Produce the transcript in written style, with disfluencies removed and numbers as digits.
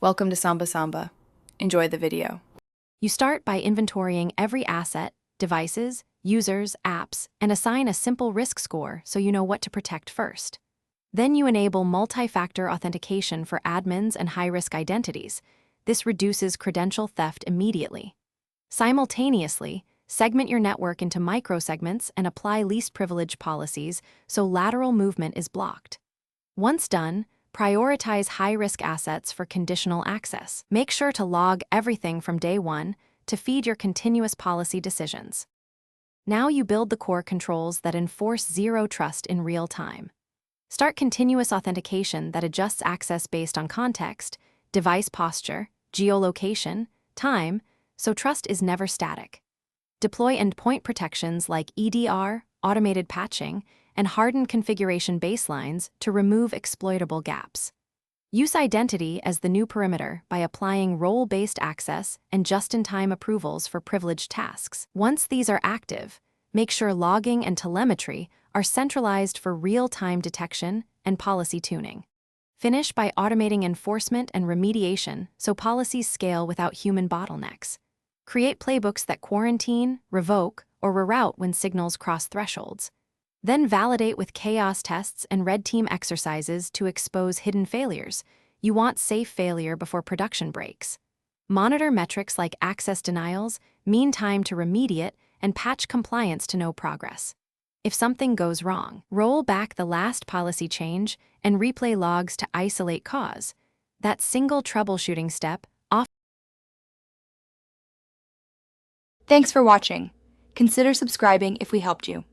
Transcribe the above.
Welcome to Samba Samba. Enjoy the video. You start by inventorying every asset, devices, users, apps, and assign a simple risk score so you know what to protect first. Then you enable multi-factor authentication for admins and high-risk identities. This reduces credential theft immediately. Simultaneously, segment your network into microsegments and apply least privilege policies so lateral movement is blocked. Once done, prioritize high-risk assets for conditional access. Make sure to log everything from day one to feed your continuous policy decisions. Now you build the core controls that enforce zero trust in real time. Start continuous authentication that adjusts access based on context, device posture, geolocation, time, so trust is never static. Deploy endpoint protections like EDR, automated patching, and hardened configuration baselines to remove exploitable gaps. Use identity as the new perimeter by applying role-based access and just-in-time approvals for privileged tasks. Once these are active, make sure logging and telemetry are centralized for real-time detection and policy tuning. Finish by automating enforcement and remediation so policies scale without human bottlenecks. Create playbooks that quarantine, revoke, or reroute when signals cross thresholds. Then validate with chaos tests and red team exercises to expose hidden failures. You want safe failure before production breaks. Monitor metrics like access denials, mean time to remediate, and patch compliance to know progress. If something goes wrong, roll back the last policy change and replay logs to isolate cause. That single troubleshooting step often. Thanks for watching. Consider subscribing if we helped you.